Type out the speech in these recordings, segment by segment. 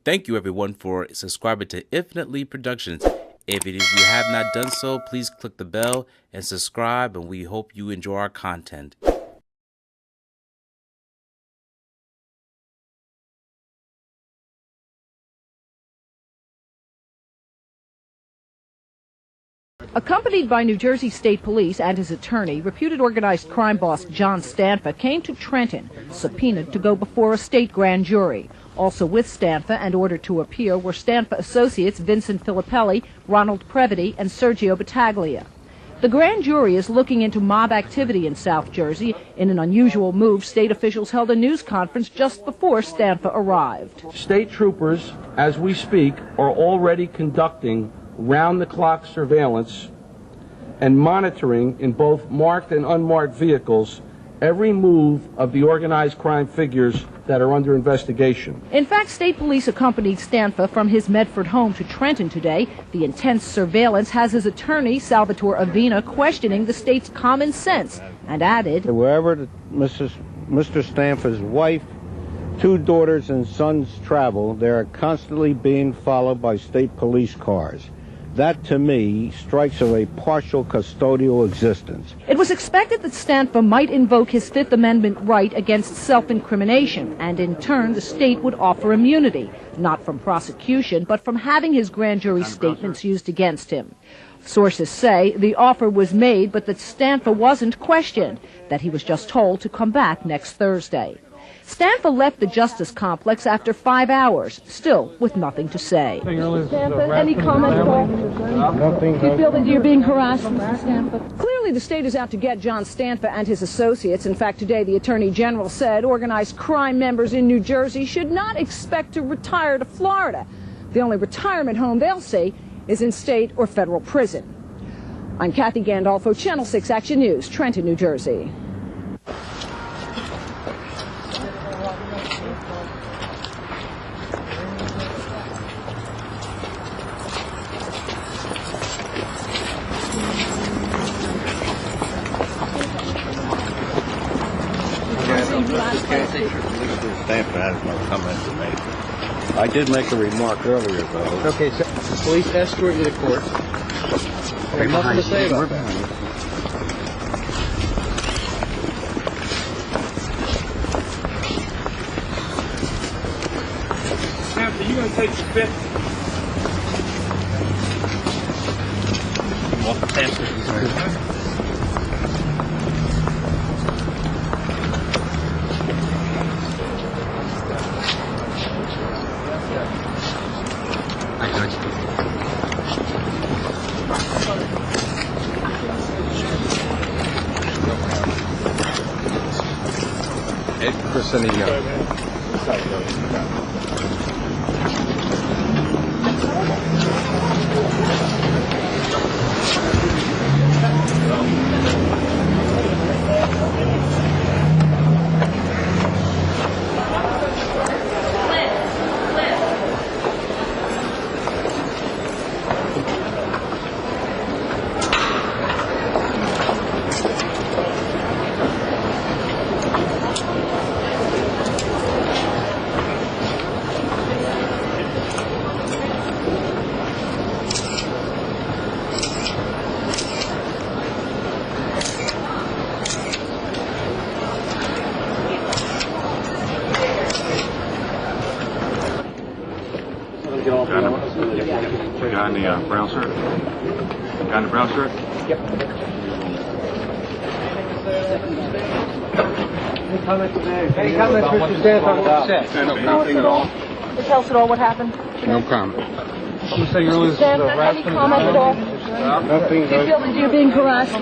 Thank you everyone for subscribing to Infinitely Productions. If you have not done so, please click the bell and subscribe, and we hope you enjoy our content. Accompanied by New Jersey State Police and his attorney, reputed organized crime boss John Stanfa came to Trenton, subpoenaed to go before a state grand jury. Also with Stanfa and ordered to appear were Stanfa associates Vincent Filippelli, Ronald Previty, and Sergio Battaglia. The grand jury is looking into mob activity in South Jersey. In an unusual move, state officials held a news conference just before Stanfa arrived. State troopers, as we speak, are already conducting round-the-clock surveillance and monitoring in both marked and unmarked vehicles every move of the organized crime figures that are under investigation. In fact, state police accompanied Stanfa from his Medford home to Trenton today. The intense surveillance has his attorney, Salvatore Avina, questioning the state's common sense, and added, wherever Mr. Stanfa's wife, 2 daughters and sons travel, they are constantly being followed by state police cars. That, to me, strikes of a partial custodial existence. It was expected that Stanfa might invoke his Fifth Amendment right against self-incrimination, and in turn the state would offer immunity, not from prosecution, but from having his grand jury statements used against him. Sources say the offer was made, but that Stanfa wasn't questioned, that he was just told to come back next Thursday. Stanfa left the Justice Complex after 5 hours, still with nothing to say. Stanfa, any comment at all? Nothing. Do you feel that you're being harassed, Mr. Stanfa? Clearly the state is out to get John Stanfa and his associates. In fact, today the Attorney General said organized crime members in New Jersey should not expect to retire to Florida. The only retirement home they'll see is in state or federal prison. I'm Kathy Gandolfo, Channel 6 Action News, Trenton, New Jersey. Stanfa has no comment to make. I did make a remark earlier, though. Okay, so the police escort you to court. There's nothing to say about that. Stanfa, you going to take the fifth? Walk past it. Got in the brown shirt? Got in the brown shirt? Yep. Any comments, Mr. Stanfa, on what you said? Nothing at all. Tell us at all what happened. No comment. You were saying earlier this is Stanfa, any harassment? comment at all? Nothing. Do you feel that you're being harassed?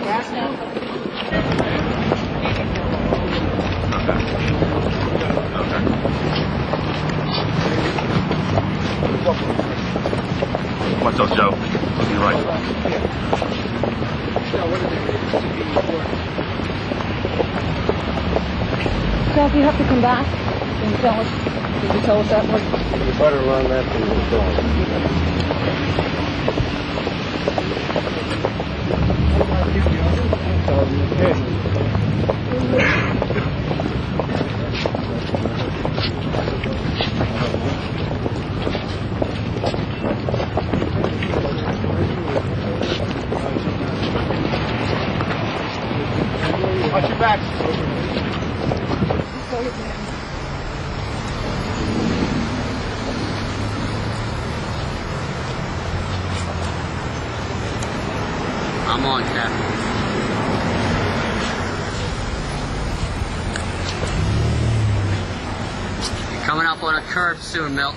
Watch out, Joe. You're right. Stanfa, you have to come back. Can you tell us? Did you tell us that much? You better learn that from the film. on, Captain. You're coming up on a curve soon, Milt.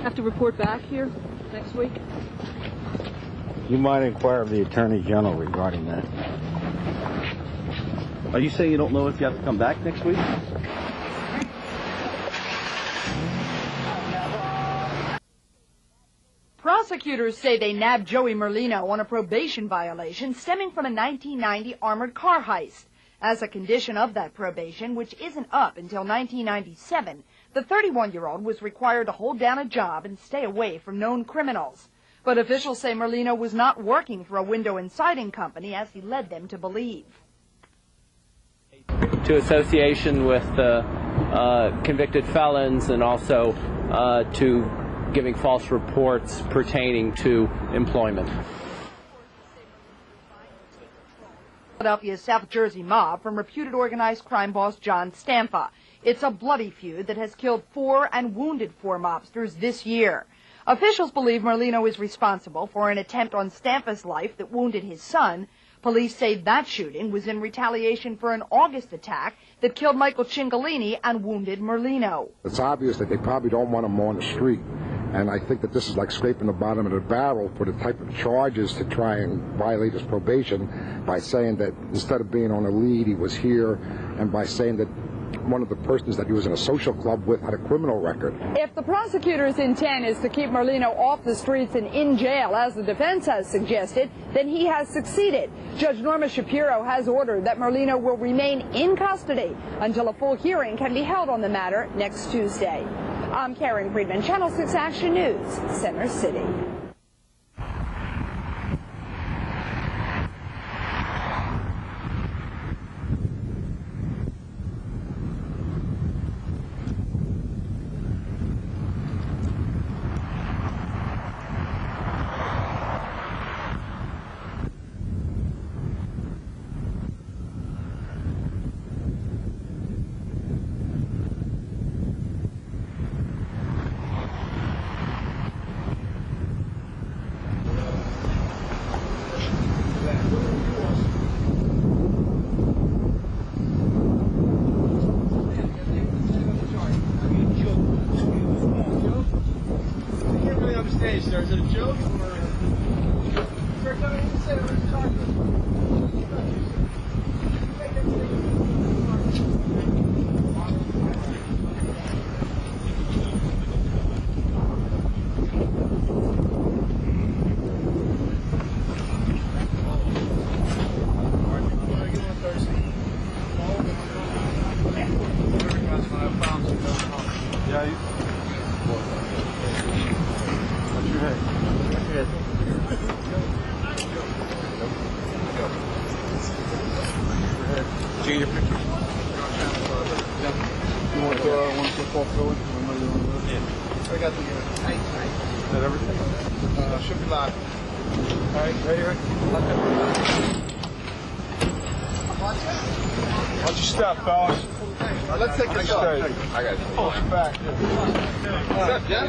Have to report back here next week? You might inquire of the Attorney General regarding that. Are you saying you don't know if you have to come back next week? Prosecutors say they nabbed Joey Merlino on a probation violation stemming from a 1990 armored car heist. As a condition of that probation, which isn't up until 1997, the 31-year-old was required to hold down a job and stay away from known criminals. But officials say Merlino was not working for a window and siding company as he led them to believe. To association with convicted felons and also to giving false reports pertaining to employment. Philadelphia's South Jersey mob from reputed organized crime boss John Stanfa. It's a bloody feud that has killed 4 and wounded 4 mobsters this year. Officials believe Merlino is responsible for an attempt on Stanfa's life that wounded his son. Police say that shooting was in retaliation for an August attack that killed Michael Cingolini and wounded Merlino. It's obvious that they probably don't want him on the street. And I think that this is like scraping the bottom of the barrel for the type of charges to try and violate his probation by saying that instead of being on a lead, he was here, and by saying that one of the persons that he was in a social club with had a criminal record. If the prosecutor's intent is to keep Merlino off the streets and in jail, as the defense has suggested, then he has succeeded. Judge Norma Shapiro has ordered that Merlino will remain in custody until a full hearing can be held on the matter next Tuesday. I'm Karen Friedman, Channel 6 Action News, Center City. Sir, is it a joke or? Sir, come in and say we're talking. Yeah, change your picture? You want to fall through it? Yeah. I got the Is that everything? should be live. All right, ready, Rick? Watch your step, fellas. Let's take this off. I got you. Push back.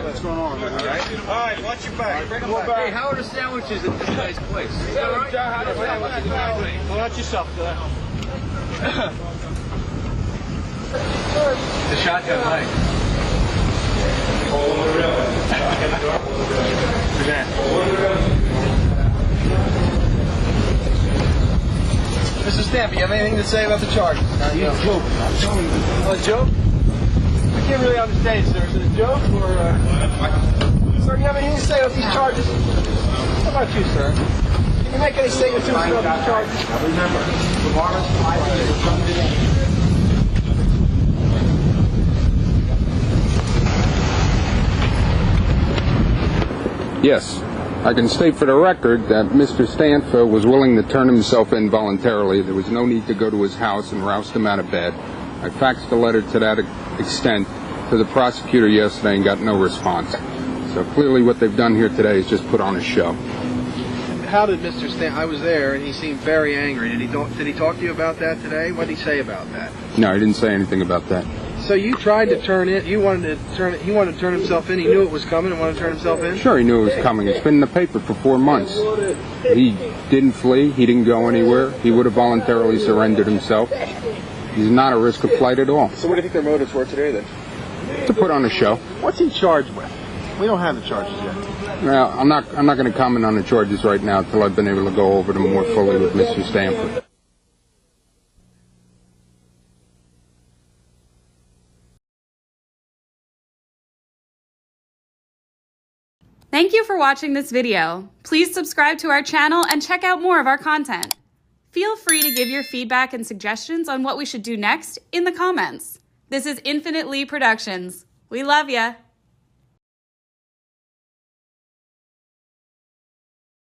What's going on? All right. All right, watch your back. Hey, how are the sandwiches at this guy's place? Is that all right? Watch yourself. The shotgun leg. Mr. Stanfa, you have anything to say about the charges? Joke. A joke? I can't really understand, sir. Is it a joke or? Sir, you have anything to say about these charges? How about you, sir? Can you make any statements about these charges? Remember, Yes, I can state for the record that Mr. Stanfa was willing to turn himself in voluntarily. There was no need to go to his house and roust him out of bed. I faxed a letter to that extent to the prosecutor yesterday and got no response. So clearly what they've done here today is just put on a show. How did Mr. Stanfa? I was there, and he seemed very angry. Did he talk to you about that today? What did he say about that? No, he didn't say anything about that. So you tried to turn it. You wanted to turn it. He wanted to turn himself in. He knew it was coming and wanted to turn himself in. Sure, he knew it was coming. It's been in the paper for 4 months. He didn't flee. He didn't go anywhere. He would have voluntarily surrendered himself. He's not at risk of flight at all. So what do you think their motives were today, then? To put on a show. What's he charged with? We don't have the charges yet. Well, I'm not going to comment on the charges right now until I've been able to go over them more fully with Mr. Stanfa. Thank you for watching this video. Please subscribe to our channel and check out more of our content. Feel free to give your feedback and suggestions on what we should do next in the comments. This is Infinite Lee Productions. We love ya.